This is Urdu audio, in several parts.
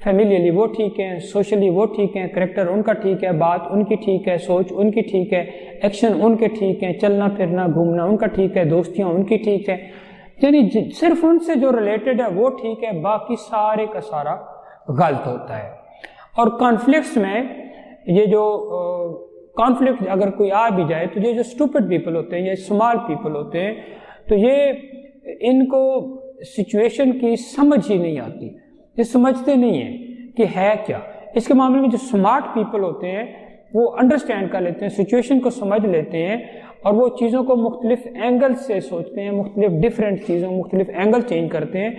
فیملیلی وہ ٹھیک ہیں، سوشلی وہ ٹھیک ہیں، کریکٹر ان کا ٹھیک ہے، بات ان کی ٹھیک ہے، سوچ ان کی ٹھیک ہے، ایکشن ان کے ٹھیک ہیں، چلنا پھرنا گھومنا ان کا ٹھیک ہے، دوستیاں ان کی ٹھیک ہے، یعنی صرف ان سے جو ریلیٹڈ ہے وہ ٹھیک ہے، باقی سارے کا سارا غلط ہوتا ہے۔ اور کانفلکٹس میں یہ جو کانفلکٹ اگر کوئی آ بھی جائے تو یہ جو اسٹوپڈ پیپل ہوتے ہیں، یہ اسمال پیپل ہوتے ہیں، تو یہ ان کو سچویشن کی سمجھ ہی نہیں آتی، یہ سمجھتے نہیں ہیں کہ ہے کیا۔ اس کے معاملے میں جو سمارٹ پیپل ہوتے ہیں وہ انڈرسٹینڈ کر لیتے ہیں، سچویشن کو سمجھ لیتے ہیں، اور وہ چیزوں کو مختلف اینگل سے سوچتے ہیں، مختلف ڈفرینٹ چیزوں مختلف اینگل چینج کرتے ہیں۔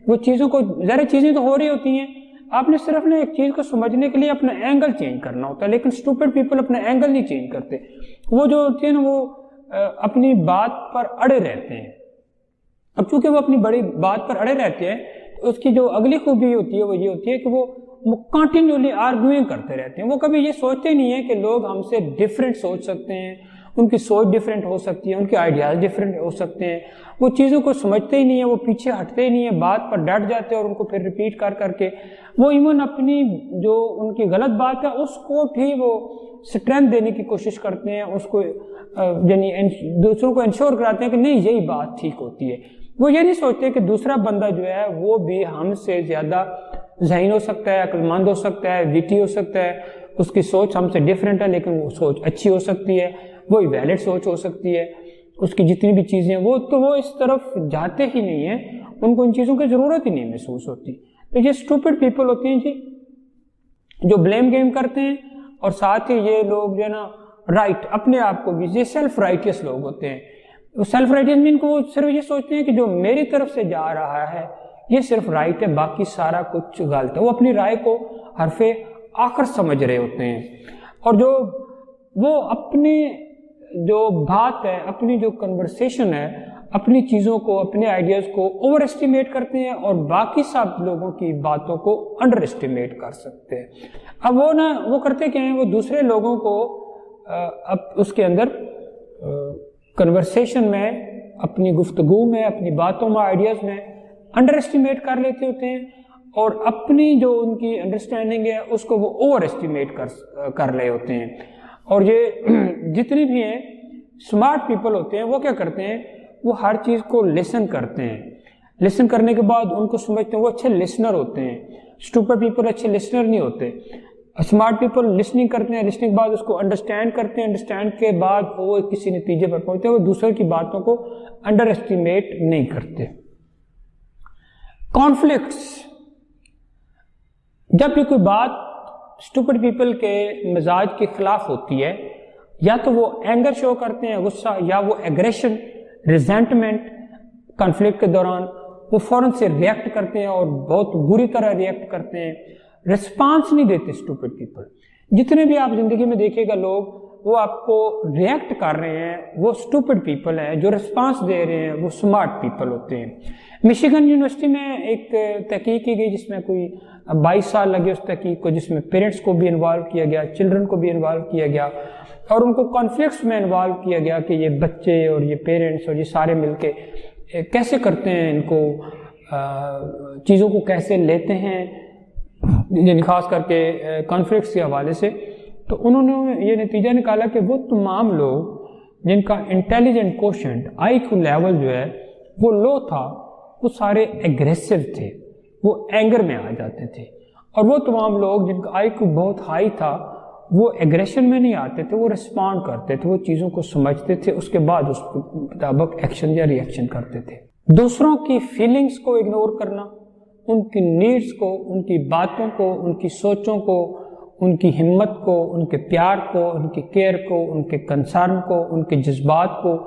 وہ چیزوں کو ظاہر چیزیں تو ہو رہی ہوتی ہیں، آپ نے صرف نا ایک چیز کو سمجھنے کے لیے اپنا اینگل چینج کرنا ہوتا ہے، لیکن اسٹوپڈ پیپل اپنا اینگل نہیں چینج کرتے، وہ جو ہوتے ہیں نا وہ اپنی بات پر اڑے رہتے ہیں۔ اب چونکہ وہ اپنی بڑی بات پر اڑے رہتے ہیں، اس کی جو اگلی خوبی ہوتی ہے وہ یہ ہوتی ہے کہ وہ کنٹینیولی آرگوئنگ کرتے رہتے ہیں، وہ کبھی یہ سوچتے نہیں ہیں کہ لوگ ہم سے ڈفرینٹ سوچ سکتے ہیں، ان کی سوچ ڈفرینٹ ہو سکتی ہے، ان کے آئیڈیاز ڈفرینٹ ہو سکتے ہیں، وہ چیزوں کو سمجھتے ہی نہیں ہیں، وہ پیچھے ہٹتے ہی نہیں ہیں، بات پر ڈٹ جاتے ہیں اور ان کو پھر ریپیٹ کر کر کے وہ ایون اپنی جو ان کی غلط بات ہے اس کو بھی وہ اسٹرینتھ دینے کی کوشش کرتے ہیں، اس کو یعنی دوسروں کو انشور کراتے ہیں کہ نہیں یہی بات ٹھیک ہوتی ہے۔ وہ یہ نہیں سوچتے کہ دوسرا بندہ جو ہے وہ بھی ہم سے زیادہ ذہین ہو سکتا ہے، عقل مند ہو سکتا ہے، ویٹی ہو سکتا ہے، اس کی سوچ ہم سے ڈفرینٹ ہے لیکن وہ سوچ اچھی ہو سکتی ہے، وہی ویلڈ سوچ ہو سکتی ہے، اس کی جتنی بھی چیزیں وہ اس طرف جاتے ہی نہیں ہیں، ان کو ان چیزوں کی ضرورت ہی نہیں محسوس ہوتی۔ تو یہ اسٹوپڈ پیپل ہوتے ہیں جی، جو بلیم گیم کرتے ہیں، اور ساتھ ہی یہ لوگ جو ہے نا رائٹ اپنے آپ کو بھی، یہ سیلف رائٹیس لوگ ہوتے ہیں۔ سیلف رائٹیس میں ان کو وہ صرف یہ سوچتے ہیں کہ جو میری طرف سے جا رہا ہے یہ صرف رائٹ ہے، باقی سارا کچھ غلط ہے، وہ اپنی رائے کو حرف آخر سمجھ رہے ہوتے ہیں، اور جو وہ اپنی جو بات ہے، اپنی جو کنورسیشن ہے، اپنی چیزوں کو، اپنے آئیڈیاز کو اوور اسٹیمیٹ کرتے ہیں اور باقی سب لوگوں کی باتوں کو انڈر اسٹیمیٹ کر سکتے ہیں۔ اب وہ کرتے کیا ہیں، وہ دوسرے لوگوں کو اس کے اندر کنورسیشن میں، اپنی گفتگو میں، اپنی باتوں میں، آئیڈیاز میں انڈر اسٹیمیٹ کر لیتے ہوتے ہیں، اور اپنی جو ان کی انڈرسٹینڈنگ ہے اس کو وہ اوور اسٹیمیٹ کر رہے ہوتے ہیں۔ اور یہ جتنی بھی ہیں اسمارٹ پیپل ہوتے ہیں وہ کیا کرتے ہیں، وہ ہر چیز کو لسن کرتے ہیں، لسن کرنے کے بعد ان کو سمجھتے ہیں، وہ اچھے لسنر ہوتے ہیں۔ اسٹوپڈ پیپل اچھے لسنر نہیں ہوتے، اسمارٹ پیپل لسننگ کرتے ہیں، لسننگ کے بعد اس کو انڈرسٹینڈ کرتے ہیں، انڈرسٹینڈ کے بعد وہ کسی نتیجے پر پہنچتے ہیں، وہ دوسرے کی باتوں کو انڈر اسٹیمیٹ نہیں کرتے۔ کانفلکٹس، جب بھی کوئی بات اسٹوپڈ پیپل کے مزاج کے خلاف ہوتی ہے، یا تو وہ اینگر شو کرتے ہیں، غصہ، یا وہ ایگریشن، ریزنٹمنٹ، کانفلکٹ کے دوران وہ فوراً سے ریئیکٹ کرتے ہیں اور بہت بری طرح ریئیکٹ کرتے ہیں، رسپانس نہیں دیتے اسٹوپڈ پیپل۔ جتنے بھی آپ زندگی میں دیکھے گا لوگ وہ آپ کو ریئیکٹ کر رہے ہیں، وہ اسٹوپڈ پیپل ہیں، جو رسپانس دے رہے ہیں وہ اسمارٹ پیپل ہوتے ہیں۔ مشیگن یونیورسٹی میں ایک تحقیق کی گئی جس میں کوئی 22 سال لگے اس تحقیق کو، جس میں پیرنٹس کو بھی انوالو کیا گیا، چلڈرن کو بھی انوالو کیا گیا، اور ان کو کانفلکٹس میں انوالو کیا گیا کہ یہ بچے اور یہ پیرنٹس اور یہ سارے مل کے کیسے کرتے ہیں، ان کو چیزوں کو کیسے لیتے ہیں، یعنی خاص کر کے کانفلکٹس کے حوالے سے۔ تو انہوں نے یہ نتیجہ نکالا کہ وہ تمام لوگ جن کا انٹیلیجنٹ کوشنٹ آئی کیو لیول جو ہے وہ لو تھا، وہ سارے ایگریسو تھے، وہ اینگر میں آ جاتے تھے، اور وہ تمام لوگ جن کا آئی کیو بہت ہائی تھا وہ ایگریشن میں نہیں آتے تھے، وہ رسپونڈ کرتے تھے، وہ چیزوں کو سمجھتے تھے، اس کے بعد اس کے مطابق ایکشن یا ری ایکشن کرتے تھے۔ دوسروں کی فیلنگز کو اگنور کرنا، ان کی نیڈز کو، ان کی باتوں کو، ان کی سوچوں کو، ان کی ہمت کو، ان کے پیار کو، ان کی کیئر کو، ان کے کنسرن کو، ان کے جذبات کو،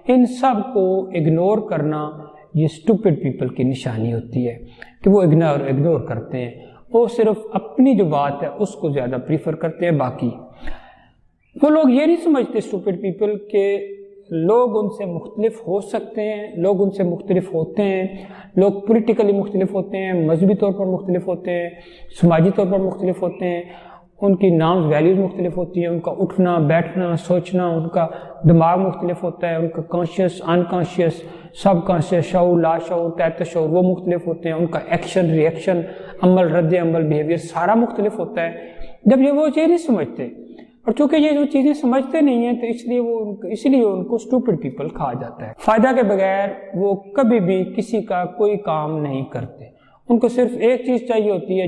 ان سب کو اگنور کرنا یہ اسٹوپڈ پیپل کی نشانی ہوتی ہے کہ وہ اگنور کرتے ہیں، وہ صرف اپنی جو بات ہے اس کو زیادہ پریفر کرتے ہیں۔ باقی وہ لوگ یہ نہیں سمجھتے اسٹوپڈ پیپل کہ لوگ ان سے مختلف ہو سکتے ہیں، لوگ ان سے مختلف ہوتے ہیں، لوگ پولیٹیکلی مختلف ہوتے ہیں، مذہبی طور پر مختلف ہوتے ہیں، سماجی طور پر مختلف ہوتے ہیں، ان کی نامز ویلیوز مختلف ہوتی ہیں، ان کا اٹھنا بیٹھنا سوچنا، ان کا دماغ مختلف ہوتا ہے، ان کا کانشیس ان کانشیس سب کانشیس شعور لا شعور تحت شعور وہ مختلف ہوتے ہیں، ان کا ایکشن ری ایکشن عمل رد عمل بیہیویئر سارا مختلف ہوتا ہے۔ جب یہ وہ چیز نہیں سمجھتے، اور چونکہ یہ جو چیزیں سمجھتے نہیں ہیں تو اس لیے ان کو اسٹوپڈ پیپل کہا جاتا ہے۔ فائدہ کے بغیر وہ کبھی بھی کسی کا کوئی کام نہیں کرتے، ان کو صرف ایک چیز چاہیے ہوتی ہے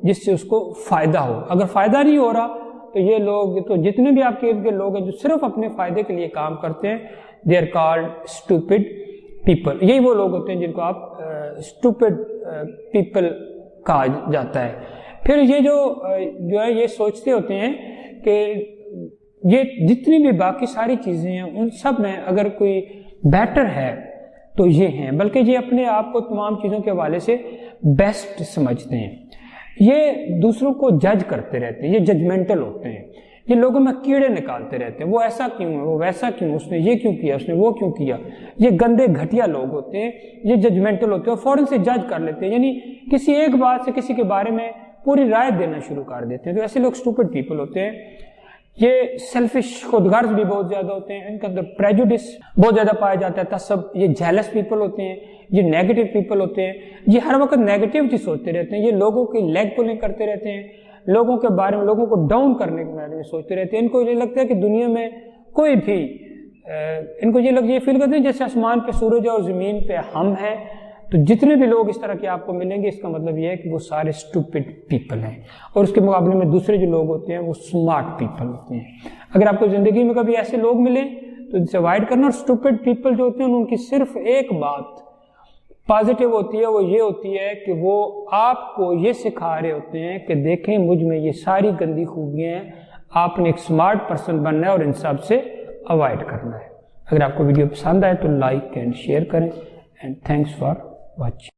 جس سے اس کو فائدہ ہو۔ اگر فائدہ نہیں ہو رہا تو یہ لوگ تو جتنے بھی آپ کے ارد گرد لوگ ہیں جو صرف اپنے فائدے کے لیے کام کرتے ہیں، they are called stupid people. یہی وہ لوگ ہوتے ہیں جن کو آپ اسٹوپڈ پیپل کہا جاتا ہے۔ پھر یہ جو ہے یہ سوچتے ہوتے ہیں کہ یہ جتنی بھی باقی ساری چیزیں ہیں ان سب میں اگر کوئی بیٹر ہے تو یہ ہیں، بلکہ یہ اپنے آپ کو تمام چیزوں کے حوالے سے بیسٹ سمجھتے ہیں۔ یہ دوسروں کو جج کرتے رہتے ہیں، یہ ججمنٹل ہوتے ہیں، یہ لوگوں میں کیڑے نکالتے رہتے ہیں، وہ ایسا کیوں ہے، وہ ویسا کیوں، اس نے یہ کیوں کیا، اس نے وہ کیوں کیا۔ یہ گندے گھٹیا لوگ ہوتے ہیں، یہ ججمنٹل ہوتے ہیں اور فوراً سے جج کر لیتے ہیں، یعنی کسی ایک بات سے کسی کے بارے میں پوری رائے دینا شروع کر دیتے ہیں۔ تو ایسے لوگ اسٹوپڈ پیپل ہوتے ہیں۔ یہ سیلفش خود غرض بھی بہت زیادہ ہوتے ہیں، ان کے اندر پریجوڈس بہت زیادہ پایا جاتا ہے، تعصب۔ یہ جیلس پیپل ہوتے ہیں، یہ نیگیٹو پیپل ہوتے ہیں، یہ ہر وقت نیگیٹیوٹی سوچتے رہتے ہیں، یہ لوگوں کی لیگ پولنگ کرتے رہتے ہیں، لوگوں کے بارے میں لوگوں کو ڈاؤن کرنے کے بارے میں سوچتے رہتے ہیں۔ ان کو یہ لگتا ہے کہ دنیا میں کوئی بھی ان کو یہ فیل کرتے ہیں جیسے آسمان پہ سورج ہے اور زمین پہ ہم ہیں۔ تو جتنے بھی لوگ اس طرح کے آپ کو ملیں گے اس کا مطلب یہ ہے کہ وہ سارے اسٹوپڈ پیپل ہیں، اور اس کے مقابلے میں دوسرے جو لوگ ہوتے ہیں وہ اسمارٹ پیپل ہوتے ہیں۔ اگر آپ کو زندگی میں کبھی ایسے لوگ ملیں تو ان سے اوائڈ کرنا۔ اور اسٹوپڈ پیپل جو ہوتے ہیں ان کی صرف ایک بات پازیٹیو ہوتی ہے، وہ یہ ہوتی ہے کہ وہ آپ کو یہ سکھا رہے ہوتے ہیں کہ دیکھیں مجھ میں یہ ساری گندی خوبیاں ہیں، آپ نے ایک اسمارٹ پرسن بننا ہے اور ان سب سے اوائڈ کرنا ہے۔ اگر آپ کو ویڈیو پسند آئے تو لائک اینڈ شیئر کریں، اینڈ تھینکس فار watch.